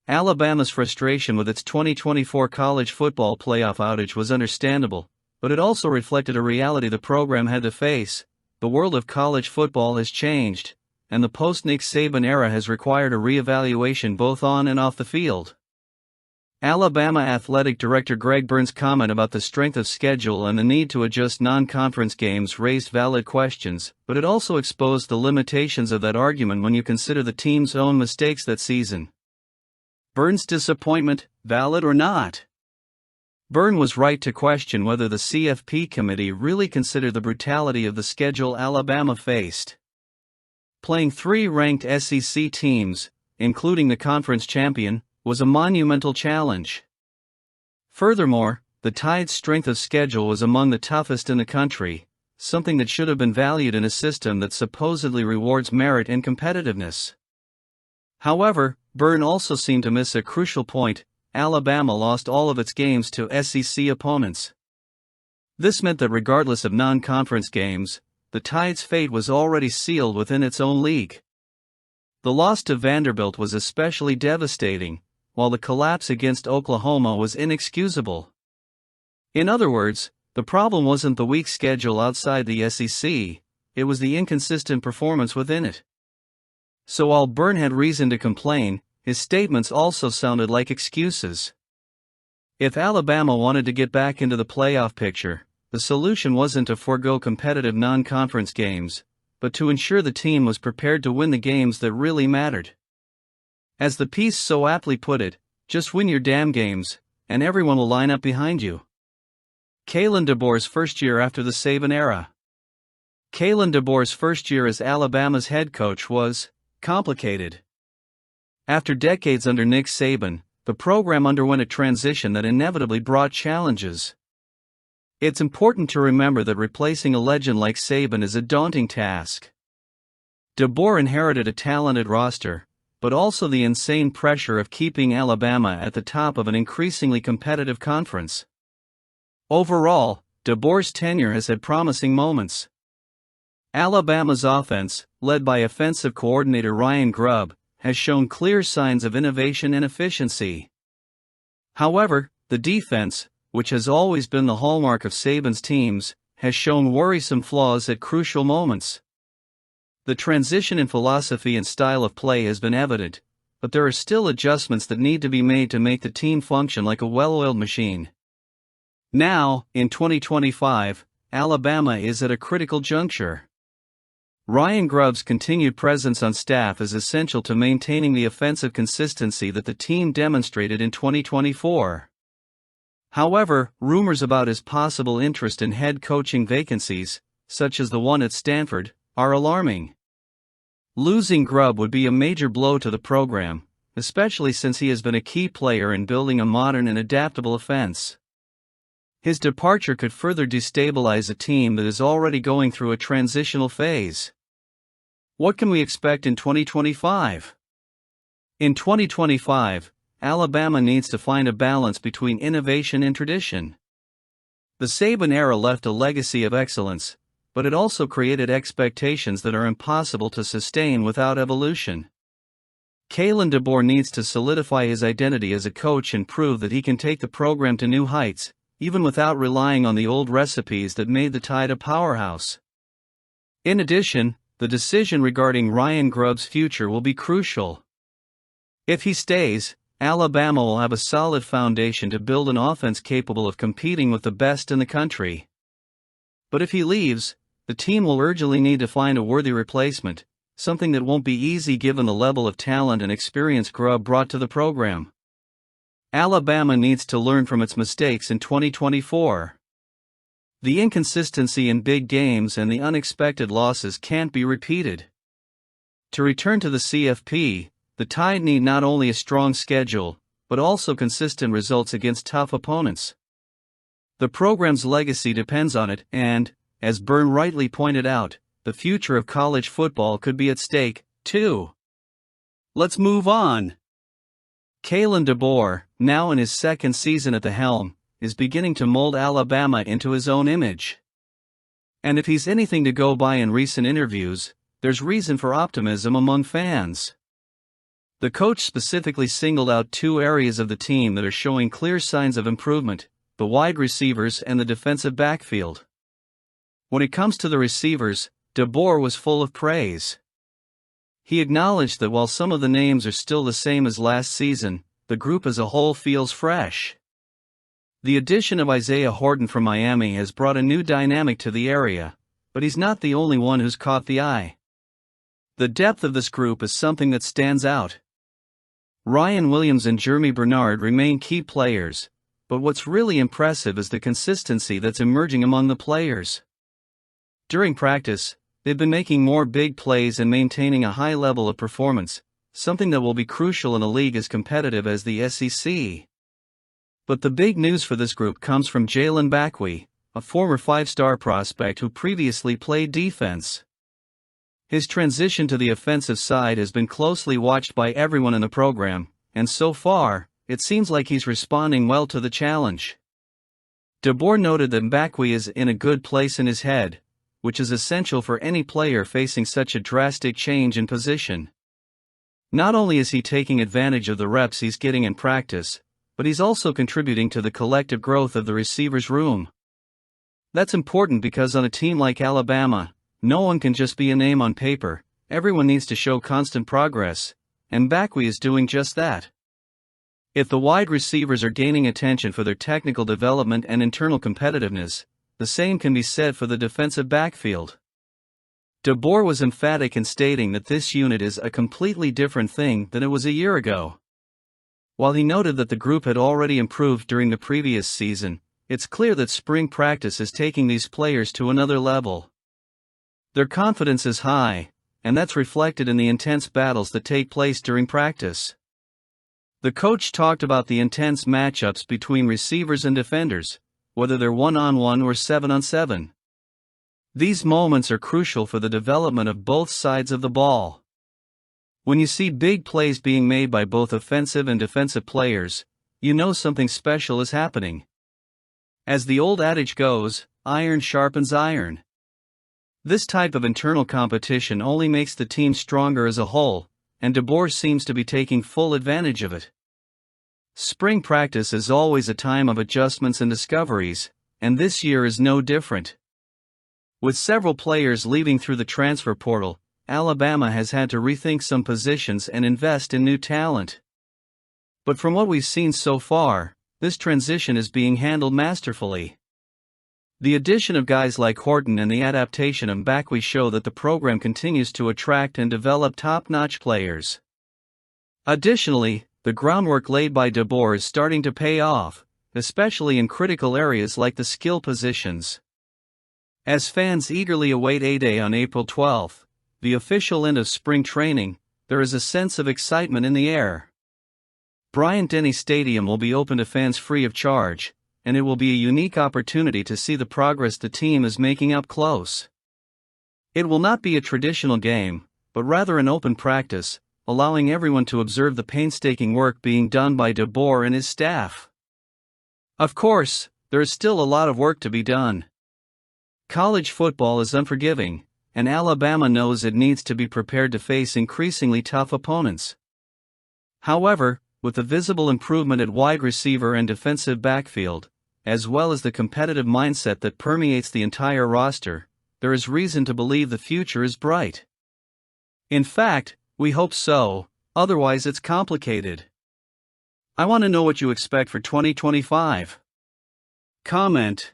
Alabama's frustration with its 2024 college football playoff outage was understandable, but it also reflected a reality the program had to face. The world of college football has changed, and the post-Nick Saban era has required a reevaluation both on and off the field. Alabama Athletic Director Greg Byrne's comment about the strength of schedule and the need to adjust non-conference games raised valid questions, but it also exposed the limitations of that argument when you consider the team's own mistakes that season. Byrne's disappointment, valid or not? Byrne was right to question whether the CFP committee really considered the brutality of the schedule Alabama faced. Playing 3 ranked SEC teams, including the conference champion, was a monumental challenge. Furthermore, the Tide's strength of schedule was among the toughest in the country, something that should have been valued in a system that supposedly rewards merit and competitiveness. However, Byrne also seemed to miss a crucial point: Alabama lost all of its games to SEC opponents. This meant that regardless of non-conference games, the Tide's fate was already sealed within its own league. The loss to Vanderbilt was especially devastating, while the collapse against Oklahoma was inexcusable. In other words, the problem wasn't the weak schedule outside the SEC, it was the inconsistent performance within it. So while Byrne had reason to complain, his statements also sounded like excuses. If Alabama wanted to get back into the playoff picture, the solution wasn't to forego competitive non-conference games, but to ensure the team was prepared to win the games that really mattered. As the piece so aptly put it, just win your damn games, and everyone will line up behind you. Kalen DeBoer's first year after the Saban era. Kalen DeBoer's first year as Alabama's head coach was complicated. After decades under Nick Saban, the program underwent a transition that inevitably brought challenges. It's important to remember that replacing a legend like Saban is a daunting task. DeBoer inherited a talented roster, but also the insane pressure of keeping Alabama at the top of an increasingly competitive conference. Overall, DeBoer's tenure has had promising moments. Alabama's offense, led by offensive coordinator Ryan Grubb, has shown clear signs of innovation and efficiency. However, the defense, which has always been the hallmark of Saban's teams, has shown worrisome flaws at crucial moments. The transition in philosophy and style of play has been evident, but there are still adjustments that need to be made to make the team function like a well-oiled machine. Now, in 2025, Alabama is at a critical juncture. Ryan Grubb's continued presence on staff is essential to maintaining the offensive consistency that the team demonstrated in 2024. However, rumors about his possible interest in head coaching vacancies, such as the one at Stanford, are alarming. Losing Grubb would be a major blow to the program, especially since he has been a key player in building a modern and adaptable offense. His departure could further destabilize a team that is already going through a transitional phase. What can we expect in 2025? In 2025, Alabama needs to find a balance between innovation and tradition. The Saban era left a legacy of excellence, but it also created expectations that are impossible to sustain without evolution. Kalen DeBoer needs to solidify his identity as a coach and prove that he can take the program to new heights, even without relying on the old recipes that made the Tide a powerhouse. In addition, the decision regarding Ryan Grubb's future will be crucial. If he stays, Alabama will have a solid foundation to build an offense capable of competing with the best in the country. But if he leaves, the team will urgently need to find a worthy replacement, something that won't be easy given the level of talent and experience Grubb brought to the program. Alabama needs to learn from its mistakes in 2024. The inconsistency in big games and the unexpected losses can't be repeated. To return to the CFP, the Tide need not only a strong schedule, but also consistent results against tough opponents. The program's legacy depends on it, and, as Byrne rightly pointed out, the future of college football could be at stake, too. Let's move on. Kalen DeBoer, now in his second season at the helm, is beginning to mold Alabama into his own image. And if he's anything to go by in recent interviews, there's reason for optimism among fans. The coach specifically singled out two areas of the team that are showing clear signs of improvement: the wide receivers and the defensive backfield. When it comes to the receivers, DeBoer was full of praise. He acknowledged that while some of the names are still the same as last season, the group as a whole feels fresh. The addition of Isaiah Horton from Miami has brought a new dynamic to the area, but he's not the only one who's caught the eye. The depth of this group is something that stands out. Ryan Williams and Jeremy Bernard remain key players, but what's really impressive is the consistency that's emerging among the players. During practice, they've been making more big plays and maintaining a high level of performance, something that will be crucial in a league as competitive as the SEC. But the big news for this group comes from Jalen Backwee, a former five-star prospect who previously played defense. His transition to the offensive side has been closely watched by everyone in the program, and so far, it seems like he's responding well to the challenge. DeBoer noted that Backwee is in a good place in his head, which is essential for any player facing such a drastic change in position. Not only is he taking advantage of the reps he's getting in practice, but he's also contributing to the collective growth of the receivers' room. That's important because on a team like Alabama, no one can just be a name on paper, everyone needs to show constant progress, and Backwee is doing just that. If the wide receivers are gaining attention for their technical development and internal competitiveness, the same can be said for the defensive backfield. DeBoer was emphatic in stating that this unit is a completely different thing than it was a year ago. While he noted that the group had already improved during the previous season, it's clear that spring practice is taking these players to another level. Their confidence is high, and that's reflected in the intense battles that take place during practice. The coach talked about the intense matchups between receivers and defenders, whether they're one-on-one or 7-on-7. These moments are crucial for the development of both sides of the ball. When you see big plays being made by both offensive and defensive players, you know something special is happening. As the old adage goes, iron sharpens iron. This type of internal competition only makes the team stronger as a whole, and DeBoer seems to be taking full advantage of it. Spring practice is always a time of adjustments and discoveries, and this year is no different. With several players leaving through the transfer portal, Alabama has had to rethink some positions and invest in new talent. But from what we've seen so far, this transition is being handled masterfully. The addition of guys like Horton and the adaptation of Backwee show that the program continues to attract and develop top-notch players. Additionally, the groundwork laid by DeBoer is starting to pay off, especially in critical areas like the skill positions. As fans eagerly await A-Day on April 12th, the official end of spring training, there is a sense of excitement in the air. Bryant-Denny Stadium will be open to fans free of charge, and it will be a unique opportunity to see the progress the team is making up close. It will not be a traditional game, but rather an open practice, allowing everyone to observe the painstaking work being done by DeBoer and his staff. Of course, there is still a lot of work to be done. College football is unforgiving, and Alabama knows it needs to be prepared to face increasingly tough opponents. However, with the visible improvement at wide receiver and defensive backfield, as well as the competitive mindset that permeates the entire roster, there is reason to believe the future is bright. In fact, we hope so, otherwise it's complicated. I want to know what you expect for 2025. Comment.